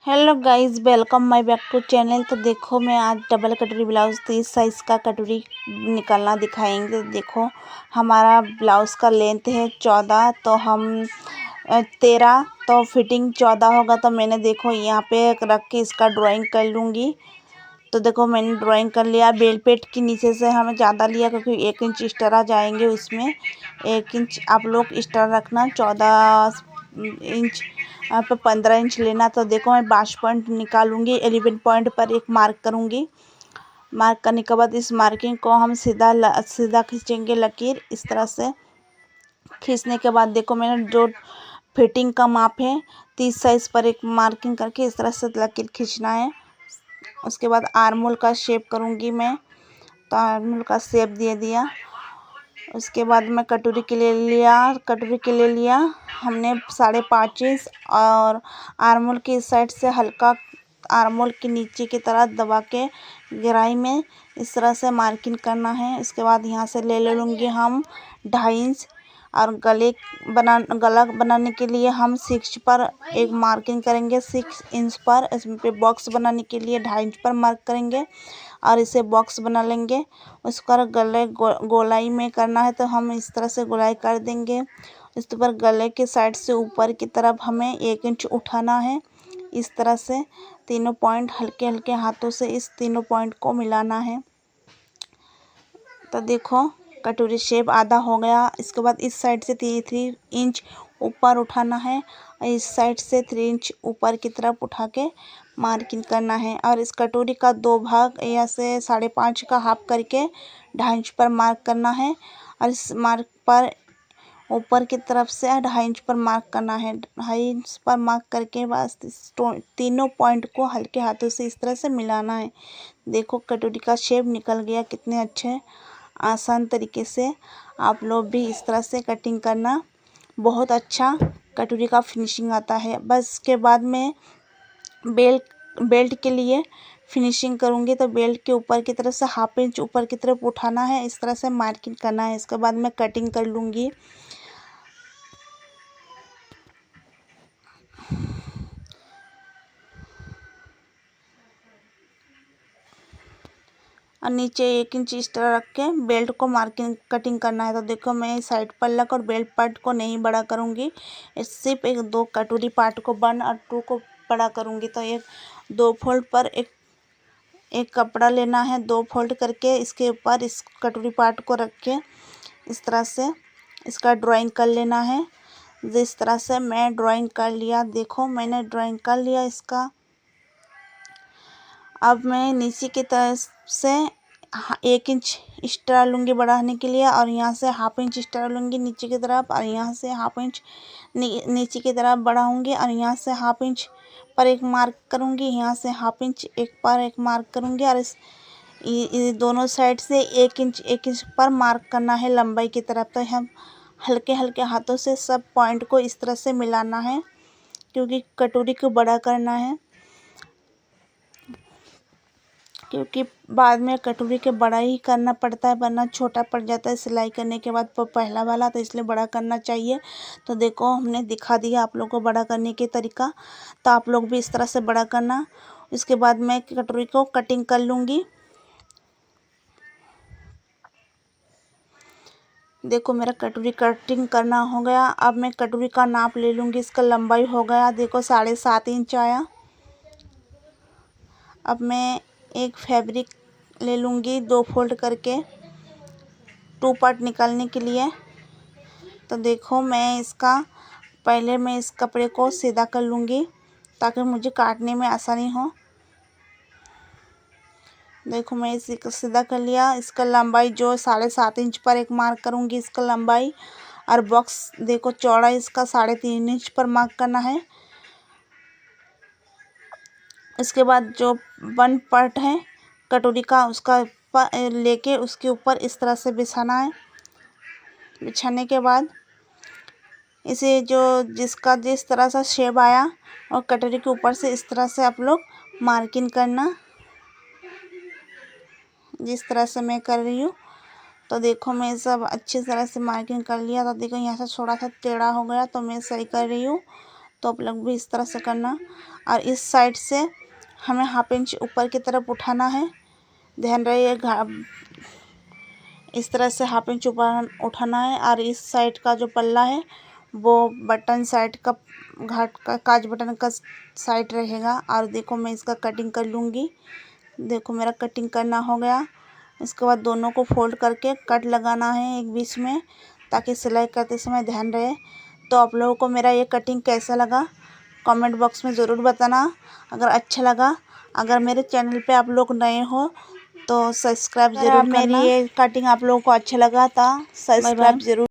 Hello guys, welcome my back to channel. तो देखो, मैं आज डबल कटोरी ब्लाउज 30 साइज़ का कटोरी निकालना दिखाएंगे। देखो, हमारा ब्लाउज़ का लेंथ है 14, तो हम 13, तो फिटिंग 14 होगा। तो मैंने देखो यहाँ पे रख के इसका ड्राइंग कर लूँगी। तो देखो, मैंने ड्राइंग कर लिया। बेल पेट के नीचे से हमें ज़्यादा लिया क्योंकि 1 इंच एक्स्ट्रा जाएंगे उसमें। 1 इंच आप लोग एक्स्ट्रा रखना। 14 इंच यहाँ पे 15 इंच लेना। तो देखो, मैं 22 पॉइंट निकालूंगी। 11 पॉइंट पर एक मार्क करूंगी। मार्क करने के बाद इस मार्किंग को हम सीधा खींचेंगे लकीर। इस तरह से खींचने के बाद देखो, मैंने जो फिटिंग का माप है 30 साइज़ पर एक मार्किंग करके इस तरह से लकीर खींचना है। उसके बाद आर्मोल का शेप करूंगी मैं। तो आर्मोल का शेप दे दिया। उसके बाद मैं कटोरी के लिए लिया हमने 5.5 इंच, और आर्मोल की इस साइड से हल्का आर्मोल के नीचे की तरह दबा के गहराई में इस तरह से मार्किंग करना है। इसके बाद यहाँ से ले लूँगी हम 2.5 इंच, और गला बनाने के लिए हम 6 पर एक मार्किंग करेंगे। 6 इंच पर इसमें पे बॉक्स बनाने के लिए 2.5 इंच पर मार्क करेंगे और इसे बॉक्स बना लेंगे। उसका गले गोलाई में करना है, तो हम इस तरह से गोलाई कर देंगे। इस पर गले के साइड से ऊपर की तरफ हमें 1 इंच उठाना है। इस तरह से तीनों पॉइंट हल्के हल्के हाथों से इस तीनों पॉइंट को मिलाना है। तो देखो, कटोरी शेप आधा हो गया। इसके बाद इस साइड से 3 इंच ऊपर उठाना है और इस साइड से 3 इंच ऊपर की तरफ उठा के मार्किंग करना है। और इस कटोरी का 2 भाग या से 5.5 का हाफ करके 2.5 इंच पर मार्क करना है। और इस मार्क पर ऊपर की तरफ से 2.5 इंच पर मार्क करना है। 2.5 इंच पर मार्क करके बस तीनों पॉइंट को हल्के हाथों से इस तरह से मिलाना है। देखो, कटोरी का शेप निकल गया। कितने अच्छे आसान तरीके से आप लोग भी इस तरह से कटिंग करना, बहुत अच्छा कटोरी का फिनिशिंग आता है। बस इसके बाद में बेल्ट के लिए फिनिशिंग करूँगी। तो बेल्ट के ऊपर की तरफ से 1/2 इंच ऊपर की तरफ उठाना है, इस तरह से मार्किंग करना है। इसके बाद मैं कटिंग कर लूँगी। और नीचे 1 इंच एक्स्ट्रा रख के बेल्ट को मार्किंग कटिंग करना है। तो देखो, मैं साइड पल्लक और बेल्ट पार्ट को नहीं बड़ा करूँगी, सिर्फ 2 कटोरी पार्ट को 1 और 2 को बड़ा करूँगी। तो 2 फोल्ड पर एक कपड़ा लेना है। 2 फोल्ड करके इसके ऊपर इस कटोरी पार्ट को रख के इस तरह से इसका ड्राइंग कर लेना है। जिस तरह से मैं ड्राइंग कर लिया, देखो मैंने ड्राइंग कर लिया इसका। अब मैं नीचे की तरफ से 1 इंच एक्स्ट्रा लूँगी बढ़ाने के लिए, और यहाँ से 1/2 इंच एक्स्ट्रा लूँगी नीचे की तरफ, और यहाँ से 1/2 इंच नीचे की तरफ बढ़ाऊँगी, और यहाँ से 1/2 इंच पर एक मार्क करूँगी। यहाँ से 1/2 इंच एक मार्क करूँगी, और इस दोनों साइड से 1 इंच पर मार्क करना है लंबाई की तरफ। तो हम हल्के हल्के हाथों से सब पॉइंट को इस तरह से मिलाना है, क्योंकि कटोरी को बड़ा करना है। क्योंकि बाद में कटोरी के बड़ा ही करना पड़ता है, वरना छोटा पड़ जाता है सिलाई करने के बाद पहला वाला, तो इसलिए बड़ा करना चाहिए। तो देखो, हमने दिखा दिया आप लोगों को बड़ा करने के तरीका, तो आप लोग भी इस तरह से बड़ा करना। इसके बाद मैं कटोरी को कटिंग कर लूँगी। देखो, मेरा कटोरी कटिंग करना हो गया। अब मैं कटोरी का नाप ले लूँगी। इसका लंबाई हो गया, देखो 7.5 इंच आया। अब मैं एक फैब्रिक ले लूँगी 2 फोल्ड करके 2 पार्ट निकालने के लिए। तो देखो, पहले मैं इस कपड़े को सीधा कर लूँगी ताकि मुझे काटने में आसानी हो। देखो, मैं इसी को सीधा कर लिया। इसका लंबाई जो 7.5 इंच पर एक मार्क करूँगी इसका लंबाई, और बॉक्स देखो चौड़ा इसका 3.5 इंच पर मार्क करना है। इसके बाद जो 1 पार्ट है कटोरी का, उसका लेके उसके ऊपर इस तरह से बिछाना है। बिछाने के बाद इसे जिसका जिस तरह से शेप आया, और कटोरी के ऊपर से इस तरह से आप लोग मार्किंग करना, जिस तरह से मैं कर रही हूँ। तो देखो, मैं सब अच्छी तरह से मार्किंग कर लिया। तो देखो, यहाँ से थोड़ा सा टेढ़ा हो गया, तो मैं सही कर रही हूँ। तो आप लोग भी इस तरह से करना। और इस साइड से हमें 1/2 इंच ऊपर की तरफ उठाना है। ध्यान रहे इस तरह से 1/2 इंच ऊपर उठाना है। और इस साइड का जो पल्ला है वो बटन साइड का घाट का काज बटन का साइड रहेगा। और देखो मैं इसका कटिंग कर लूँगी। देखो मेरा कटिंग करना हो गया। इसके बाद दोनों को फोल्ड करके कट लगाना है एक बीच में, ताकि सिलाई करते समय ध्यान रहे। तो आप लोगों को मेरा ये कटिंग कैसा लगा कमेंट बॉक्स में ज़रूर बताना। अगर अच्छा लगा, अगर मेरे चैनल पे आप लोग नए हो तो सब्सक्राइब ज़रूर करना। मेरी ये कटिंग आप लोगों को अच्छा लगा था सब्सक्राइब ज़रूर